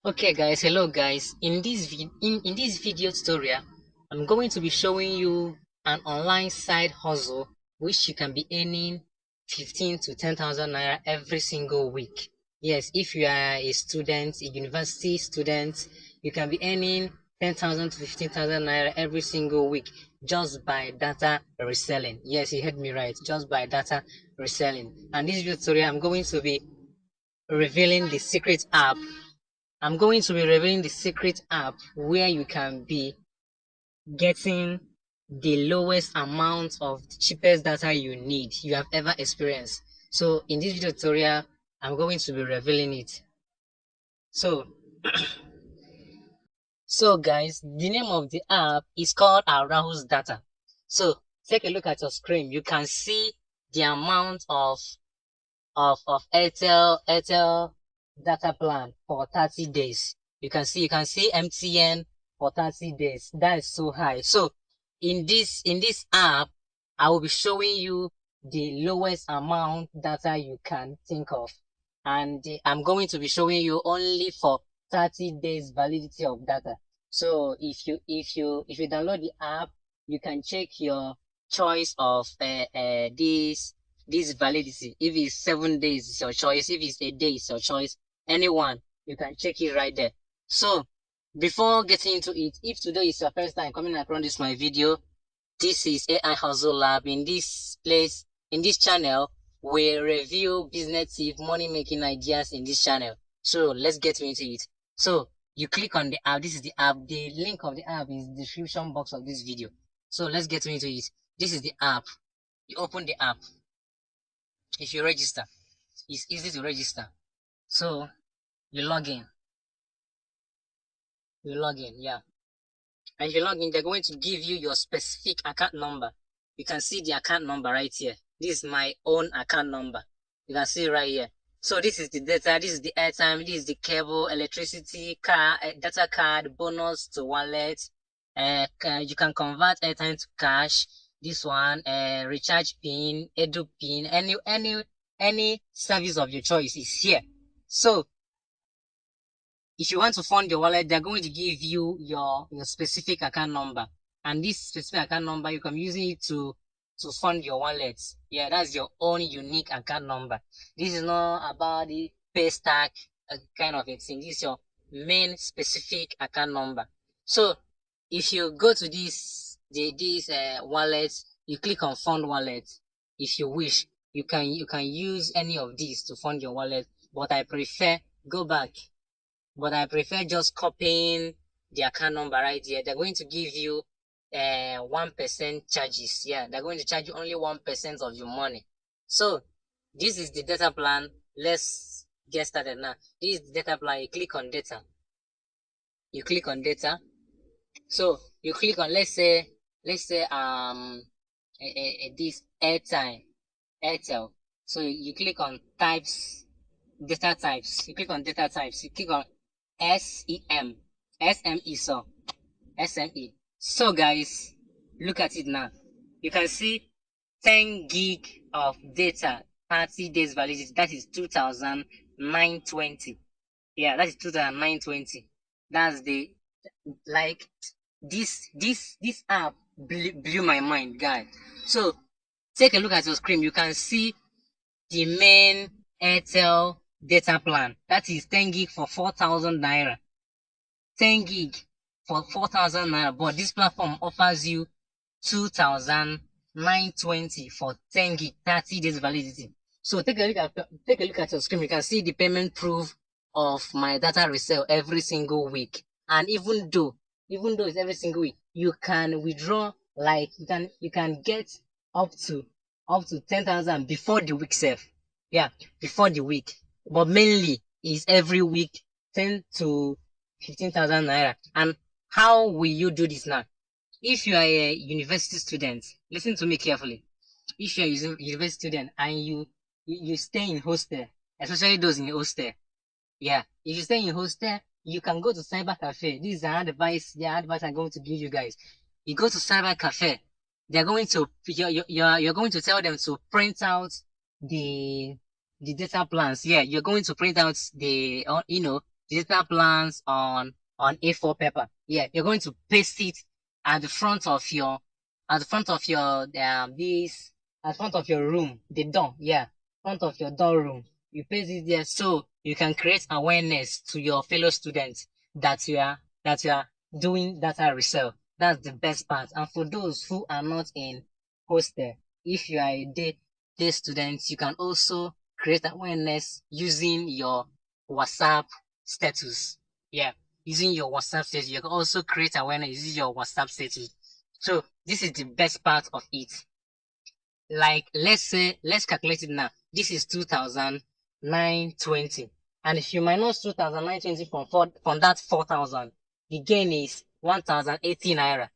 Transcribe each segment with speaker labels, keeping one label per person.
Speaker 1: Okay guys, hello guys. In this video tutorial, I'm going to be showing you an online side hustle which you can be earning 15 to 10,000 naira every single week. Yes, if you are a student, a university student, you can be earning 10,000 to 15,000 naira every single week just by data reselling. Yes, you heard me right, just by data reselling. And this video tutorial, I'm going to be revealing the secret app. I'm going to be revealing the secret app where you can be getting the lowest amount of the cheapest data you have ever experienced. So in this video tutorial, I'm going to be revealing it. So, so guys, the name of the app is called Arouse Data. So take a look at your screen. You can see the amount of Airtel data plan for 30 days. You can see MTN for 30 days. That is so high. So in this app, I will be showing you the lowest amount data you can think of. And I'm going to be showing you only for 30 days validity of data. So if you download the app, you can check your choice of this validity. If it's 7 days, it's your choice. If it's a day, it's your choice. Anyone, you can check it right there. So, before getting into it, if today is your first time coming across this my video, this is AI Hustle Lab. In this channel, we review business tip, money making ideas in this channel. So, let's get into it. So, you click on the app. This is the app. The link of the app is in the description box of this video. So, let's get into it. This is the app. You open the app. If you register, it's easy to register. So you log in. Yeah. And if you log in, they're going to give you your specific account number. You can see the account number right here. This is my own account number. You can see right here. So this is the data, this is the airtime, this is the cable, electricity, car, data card, bonus to wallet. You can convert airtime to cash. This one, recharge pin, edu pin, any service of your choice is here. So if you want to fund your wallet, they're going to give you your specific account number. And this specific account number, you can use it to fund your wallet. Yeah, that's your own unique account number. This is not about the pay stack kind of a thing. This is your main specific account number. So if you go to this wallet, you click on fund wallet. If you wish, you can use any of these to fund your wallet. But I prefer go back but I prefer just copying the account number right here. They're going to give you 1% charges. Yeah, they're going to charge you only 1% of your money. So this is the data plan. Let's get started now. This is the data plan. You click on data. You click on data. So you click on let's say this Airtel. So you click on types, data types. You click on data types. You click on SEM. SME, so SME. So guys, look at it now. You can see 10 gig of data, 30 days validity. That is 2,920. Yeah, that is 2,920. That's the, like, this app blew my mind, guys. So take a look at your screen. You can see the main Airtel data plan. That is 10 gig for 4,000 naira. 10 gig for 4,000 naira, but this platform offers you 2,920 for 10 gig, 30 days validity. So take a look at your screen. You can see the payment proof of my data resale every single week. And even though it's every single week, you can withdraw, like you can get up to 10,000 before the week self. Yeah, before the week. But mainly is every week 10 to 15,000 naira. And how will you do this now? If you are a university student, listen to me carefully. If you are a university student and you stay in hostel, especially those in hostel, yeah, if you stay in hostel, you can go to cyber cafe. This is the advice I'm going to give you guys. You go to cyber cafe, they're going to you're going to tell them to print out the the data plans. Yeah, you're going to print out the data plans on A4 paper. Yeah, you're going to paste it at the front of your this at front of your room, the door. Yeah, front of your door room. You paste it there so you can create awareness to your fellow students that you are doing data resell. That's the best part. And for those who are not in hostel, if you are a day student, you can also create awareness using your WhatsApp status. Yeah, using your WhatsApp status. You can also create awareness using your WhatsApp status. So this is the best part of it. Like, let's calculate it now. This is 2,920. And if you minus 2,920 from that 4,000, the gain is 1,080 naira.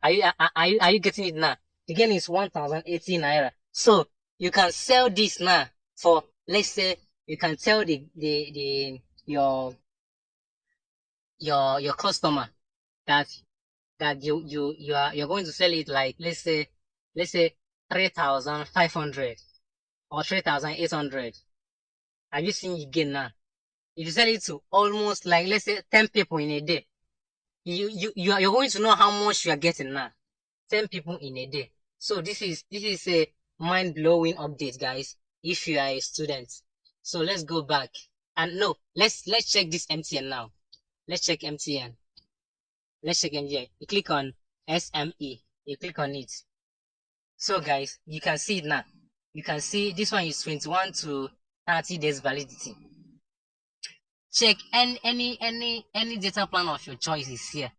Speaker 1: Are you getting it now? The gain is 1,080 naira. So you can sell this now for, let's say, you can tell your customer that you're going to sell it, like, let's say 3,500 or 3,800. Have you seen it gain now? If you sell it to almost, like, let's say 10 people in a day, you're going to know how much you are getting now. 10 people in a day. So this is a mind-blowing update, guys, if you are a student. So let's go back. And no, let's check this MTN now. Let's check MTN. Let's check MTN. You click on SME. You click on it. So guys, you can see it now. You can see this one is 21 to 30 days validity. Check any data plan of your choice is here.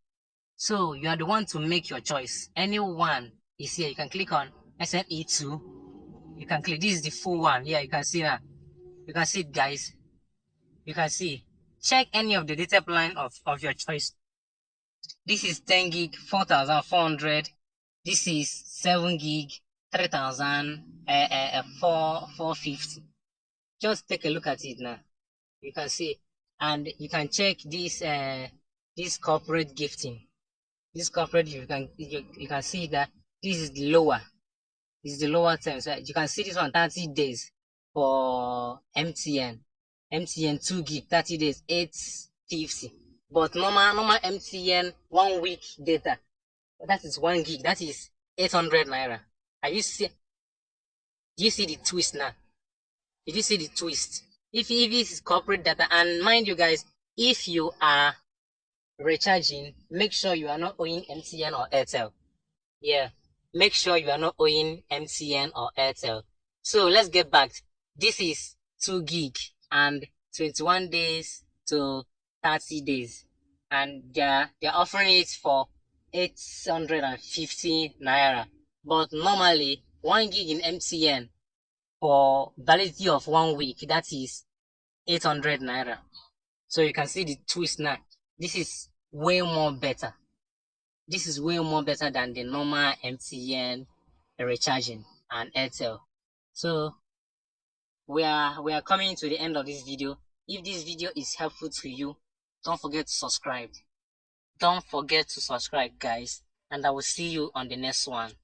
Speaker 1: So you are the one to make your choice. Anyone is here. You can click on SME2. You can click. This is the full one. Yeah, you can see that. You can see it, guys. You can see. Check any of the data plan of your choice. This is 10 gig, 4,400. This is 7 gig, 3,000, 450. Just take a look at it now. You can see, and you can check this corporate gifting. This corporate, you can see that this is the lower. This is the lower term. So you can see this one 30 days for MTN. MTN 2 gig, 30 days, 850. But normal MTN 1 week data, that is 1 gig, that is 800 naira. Are you see? Do you see the twist now? Did you see the twist? If this is corporate data, and mind you guys, if you are recharging, make sure you are not owing MTN or Airtel. Yeah, make sure you are not owing MTN or Airtel. So let's get back. This is 2 gig and 21 days to 30 days, and they're offering it for 850 naira. But normally 1 gig in MTN for validity of 1 week, that is 800 naira. So you can see the twist now. This is way more better. This is way more better than the normal MTN recharging and Airtel. So we are coming to the end of this video. If this video is helpful to you, don't forget to subscribe. Don't forget to subscribe, guys, and I will see you on the next one.